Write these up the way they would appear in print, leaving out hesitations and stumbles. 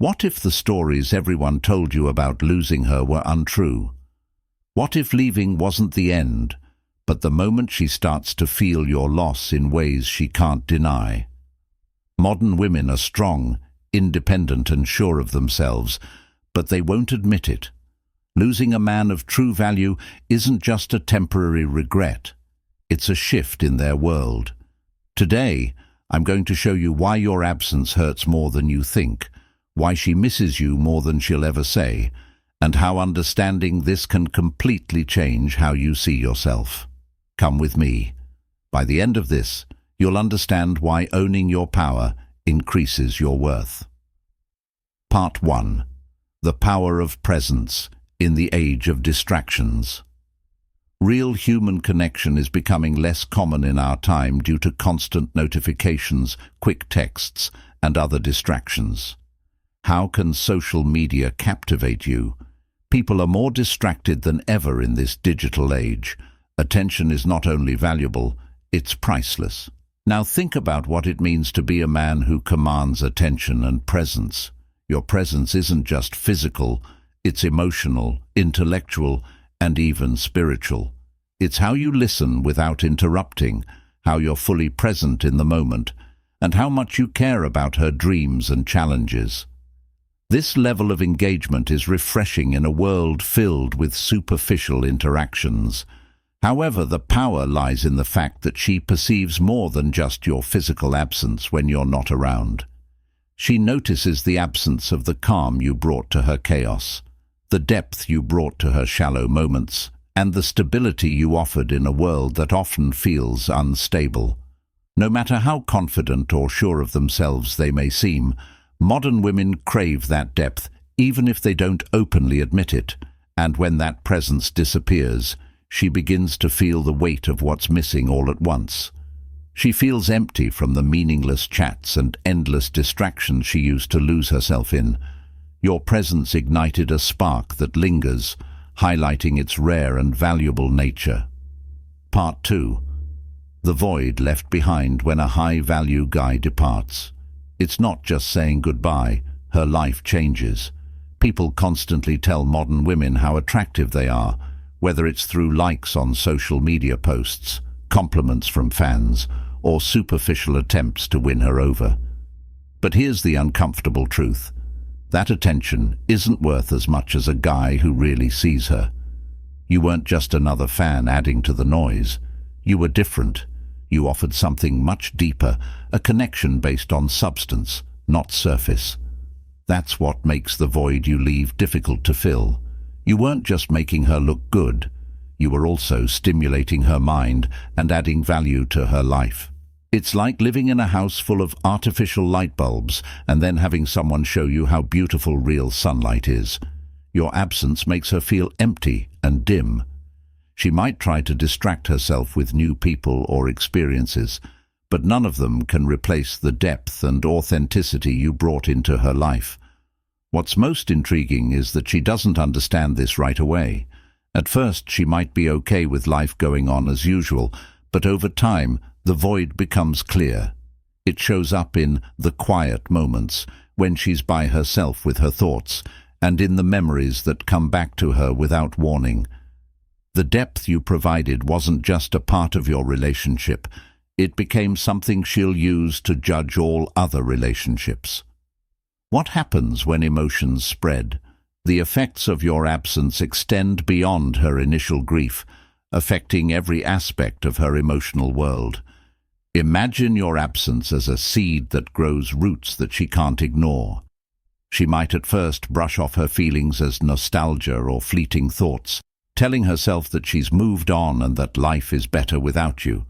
What if the stories everyone told you about losing her were untrue? What if leaving wasn't the end, but the moment she starts to feel your loss in ways she can't deny? Modern women are strong, independent and sure of themselves, but they won't admit it. Losing a man of true value isn't just a temporary regret. It's a shift in their world. Today, I'm going to show you why your absence hurts more than you think, why she misses you more than she'll ever say, and how understanding this can completely change how you see yourself. Come with me. By the end of this, you'll understand why owning your power increases your worth. Part 1. The power of presence in the age of distractions. Real human connection is becoming less common in our time due to constant notifications, quick texts, and other distractions. How can social media captivate you? People are more distracted than ever in this digital age. Attention is not only valuable, it's priceless. Now think about what it means to be a man who commands attention and presence. Your presence isn't just physical, it's emotional, intellectual, and even spiritual. It's how you listen without interrupting, how you're fully present in the moment, and how much you care about her dreams and challenges. This level of engagement is refreshing in a world filled with superficial interactions. However, the power lies in the fact that she perceives more than just your physical absence when you're not around. She notices the absence of the calm you brought to her chaos, the depth you brought to her shallow moments, and the stability you offered in a world that often feels unstable. No matter how confident or sure of themselves they may seem, modern women crave that depth, even if they don't openly admit it, and when that presence disappears, she begins to feel the weight of what's missing all at once. She feels empty from the meaningless chats and endless distractions she used to lose herself in. Your presence ignited a spark that lingers, highlighting its rare and valuable nature. Part 2. The void left behind when a high-value guy departs. It's not just saying goodbye, her life changes. People constantly tell modern women how attractive they are, whether it's through likes on social media posts, compliments from fans, or superficial attempts to win her over. But here's the uncomfortable truth. That attention isn't worth as much as a guy who really sees her. You weren't just another fan adding to the noise. You were different. You offered something much deeper, a connection based on substance, not surface. That's what makes the void you leave difficult to fill. You weren't just making her look good. You were also stimulating her mind and adding value to her life. It's like living in a house full of artificial light bulbs and then having someone show you how beautiful real sunlight is. Your absence makes her feel empty and dim. She might try to distract herself with new people or experiences, but none of them can replace the depth and authenticity you brought into her life. What's most intriguing is that she doesn't understand this right away. At first, she might be okay with life going on as usual, but over time, the void becomes clear. It shows up in the quiet moments, when she's by herself with her thoughts, and in the memories that come back to her without warning. The depth you provided wasn't just a part of your relationship. It became something she'll use to judge all other relationships. What happens when emotions spread? The effects of your absence extend beyond her initial grief, affecting every aspect of her emotional world. Imagine your absence as a seed that grows roots that she can't ignore. She might at first brush off her feelings as nostalgia or fleeting thoughts, telling herself that she's moved on and that life is better without you.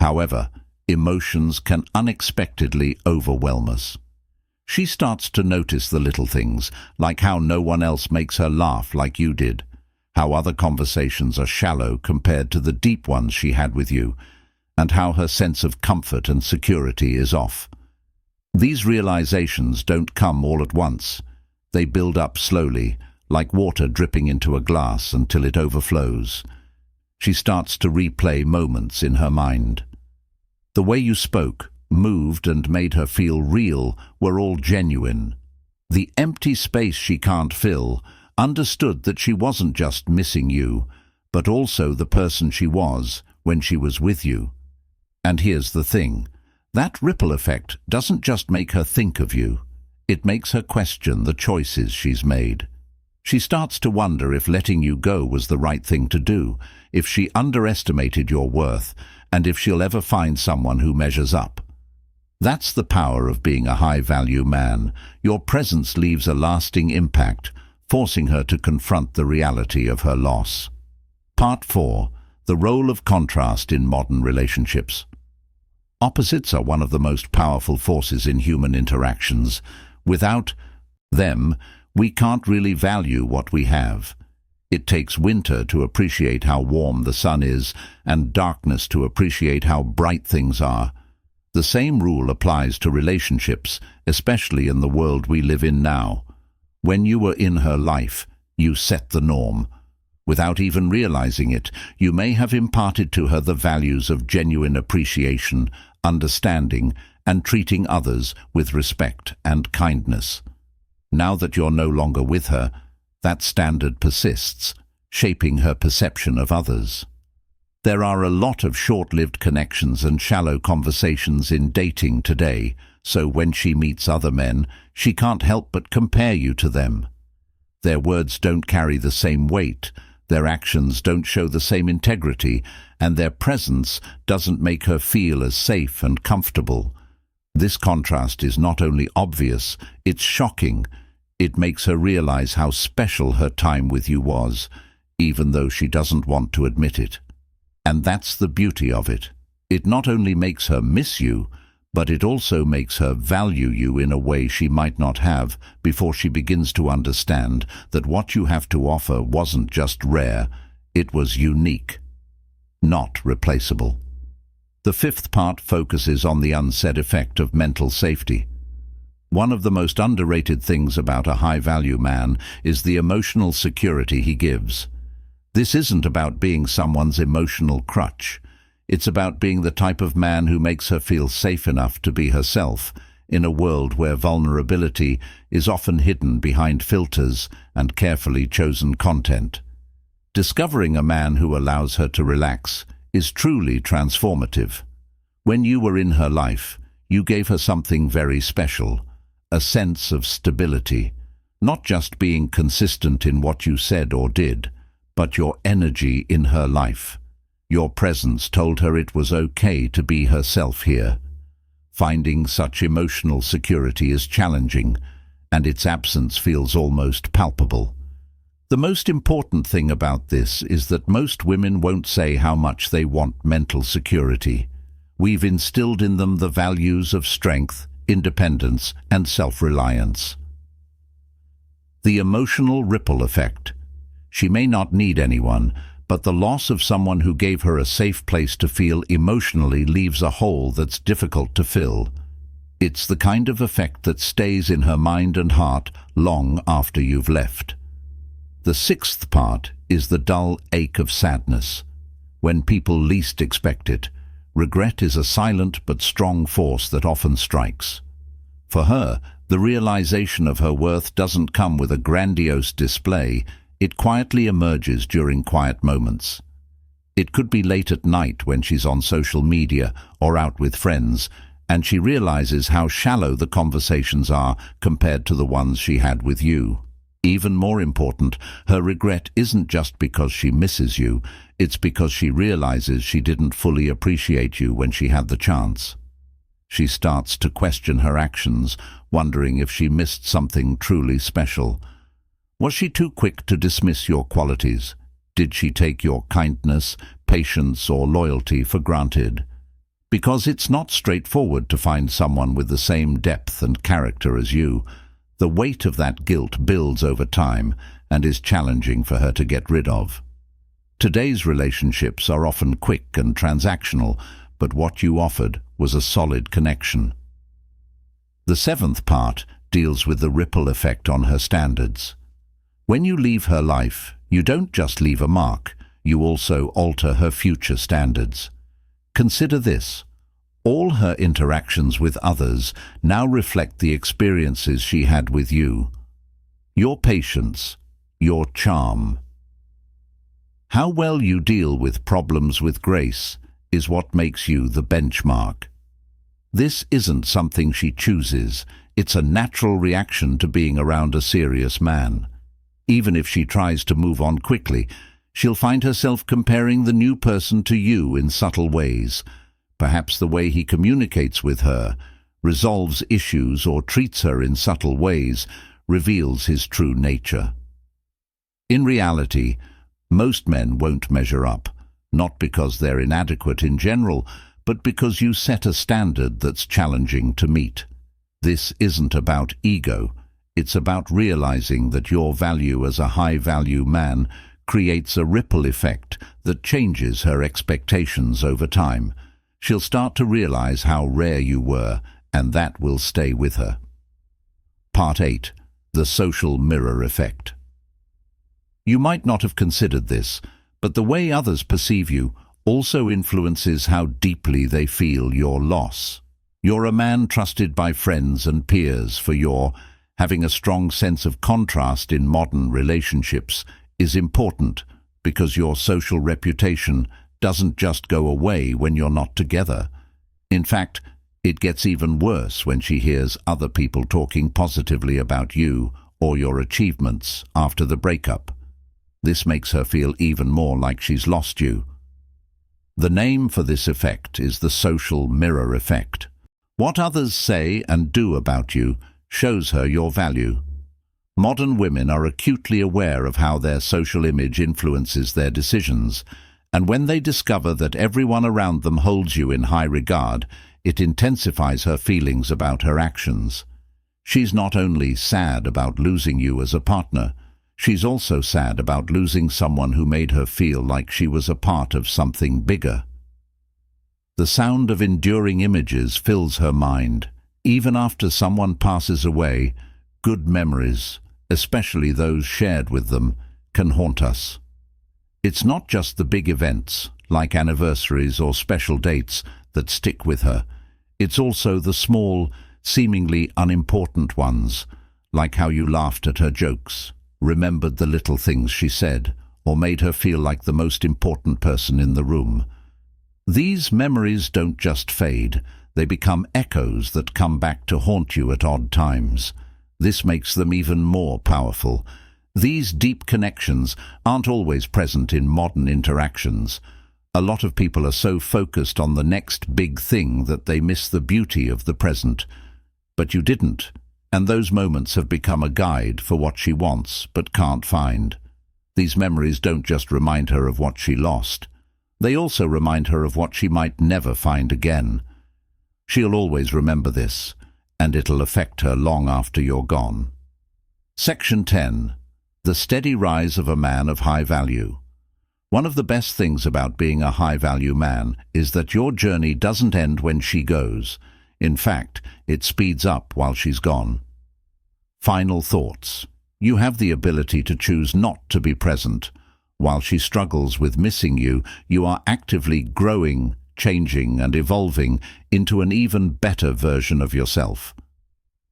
However, emotions can unexpectedly overwhelm us. She starts to notice the little things, like how no one else makes her laugh like you did, how other conversations are shallow compared to the deep ones she had with you, and how her sense of comfort and security is off. These realizations don't come all at once. They build up slowly, like water dripping into a glass until it overflows. She starts to replay moments in her mind. The way you spoke, moved and made her feel real were all genuine. The empty space she can't fill, understood that she wasn't just missing you, but also the person she was when she was with you. And here's the thing, that ripple effect doesn't just make her think of you, it makes her question the choices she's made. She starts to wonder if letting you go was the right thing to do, if she underestimated your worth, and if she'll ever find someone who measures up. That's the power of being a high-value man. Your presence leaves a lasting impact, forcing her to confront the reality of her loss. Part 4. The role of contrast in modern relationships. Opposites are one of the most powerful forces in human interactions. Without them, we can't really value what we have. It takes winter to appreciate how warm the sun is, and darkness to appreciate how bright things are. The same rule applies to relationships, especially in the world we live in now. When you were in her life, you set the norm. Without even realizing it, you may have imparted to her the values of genuine appreciation, understanding, and treating others with respect and kindness. Now that you're no longer with her, that standard persists, shaping her perception of others. There are a lot of short-lived connections and shallow conversations in dating today, so when she meets other men, she can't help but compare you to them. Their words don't carry the same weight, their actions don't show the same integrity, and their presence doesn't make her feel as safe and comfortable. This contrast is not only obvious, it's shocking. It makes her realize how special her time with you was, even though she doesn't want to admit it. And that's the beauty of it. It not only makes her miss you, but it also makes her value you in a way she might not have before she begins to understand that what you have to offer wasn't just rare, it was unique, not replaceable. The fifth part focuses on the unsaid effect of mental safety. One of the most underrated things about a high-value man is the emotional security he gives. This isn't about being someone's emotional crutch. It's about being the type of man who makes her feel safe enough to be herself, in a world where vulnerability is often hidden behind filters and carefully chosen content. Discovering a man who allows her to relax is truly transformative. When you were in her life, you gave her something very special, a sense of stability, not just being consistent in what you said or did, but your energy in her life. Your presence told her it was okay to be herself here. Finding such emotional security is challenging, and its absence feels almost palpable. The most important thing about this is that most women won't say how much they want mental security. We've instilled in them the values of strength, independence, and self-reliance. The emotional ripple effect. She may not need anyone, but the loss of someone who gave her a safe place to feel emotionally leaves a hole that's difficult to fill. It's the kind of effect that stays in her mind and heart long after you've left. The sixth part is the dull ache of sadness. When people least expect it, regret is a silent but strong force that often strikes. For her, the realization of her worth doesn't come with a grandiose display. It quietly emerges during quiet moments. It could be late at night when she's on social media or out with friends, and she realizes how shallow the conversations are compared to the ones she had with you. Even more important, her regret isn't just because she misses you, it's because she realizes she didn't fully appreciate you when she had the chance. She starts to question her actions, wondering if she missed something truly special. Was she too quick to dismiss your qualities? Did she take your kindness, patience, or loyalty for granted? Because it's not straightforward to find someone with the same depth and character as you. The weight of that guilt builds over time and is challenging for her to get rid of. Today's relationships are often quick and transactional, but what you offered was a solid connection. The seventh part deals with the ripple effect on her standards. When you leave her life, you don't just leave a mark, you also alter her future standards. Consider this. All her interactions with others now reflect the experiences she had with you. Your patience, your charm. How well you deal with problems with grace is what makes you the benchmark. This isn't something she chooses, it's a natural reaction to being around a serious man. Even if she tries to move on quickly, she'll find herself comparing the new person to you in subtle ways. Perhaps the way he communicates with her, resolves issues or treats her in subtle ways, reveals his true nature. In reality, most men won't measure up, not because they're inadequate in general, but because you set a standard that's challenging to meet. This isn't about ego, it's about realizing that your value as a high-value man creates a ripple effect that changes her expectations over time. She'll start to realize how rare you were, and that will stay with her. Part 8. The social mirror effect. You might not have considered this, but the way others perceive you also influences how deeply they feel your loss. You're a man trusted by friends and peers for having a strong sense of contrast in modern relationships is important because your social reputation doesn't just go away when you're not together. In fact, it gets even worse when she hears other people talking positively about you or your achievements after the breakup. This makes her feel even more like she's lost you. The name for this effect is the social mirror effect. What others say and do about you shows her your value. Modern women are acutely aware of how their social image influences their decisions, and when they discover that everyone around them holds you in high regard, it intensifies her feelings about her actions. She's not only sad about losing you as a partner, she's also sad about losing someone who made her feel like she was a part of something bigger. The sound of enduring images fills her mind. Even after someone passes away, good memories, especially those shared with them, can haunt us. It's not just the big events, like anniversaries or special dates, that stick with her. It's also the small, seemingly unimportant ones, like how you laughed at her jokes, remembered the little things she said, or made her feel like the most important person in the room. These memories don't just fade, they become echoes that come back to haunt you at odd times. This makes them even more powerful. These deep connections aren't always present in modern interactions. A lot of people are so focused on the next big thing that they miss the beauty of the present. But you didn't, and those moments have become a guide for what she wants but can't find. These memories don't just remind her of what she lost. They also remind her of what she might never find again. She'll always remember this, and it'll affect her long after you're gone. Section 10. The steady rise of a man of high value. One of the best things about being a high-value man is that your journey doesn't end when she goes. In fact, it speeds up while she's gone. Final thoughts. You have the ability to choose not to be present. While she struggles with missing you, you are actively growing, changing, and evolving into an even better version of yourself.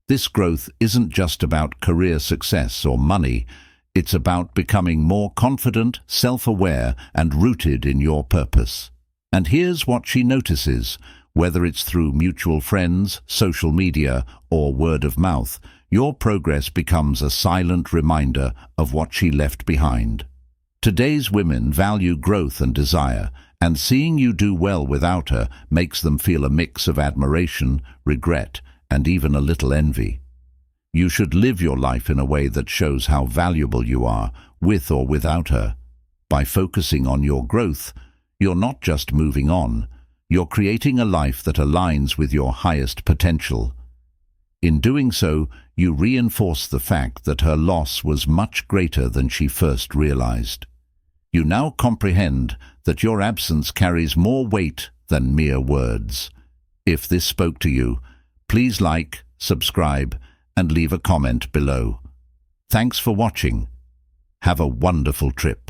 This growth isn't just about career success or money. It's about becoming more confident, self-aware, and rooted in your purpose. And here's what she notices. Whether it's through mutual friends, social media, or word of mouth, your progress becomes a silent reminder of what she left behind. Today's women value growth and desire, and seeing you do well without her makes them feel a mix of admiration, regret, and even a little envy. You should live your life in a way that shows how valuable you are, with or without her. By focusing on your growth, you're not just moving on, you're creating a life that aligns with your highest potential. In doing so, you reinforce the fact that her loss was much greater than she first realized. You now comprehend that your absence carries more weight than mere words. If this spoke to you, please like, subscribe, and leave a comment below. Thanks for watching. Have a wonderful trip.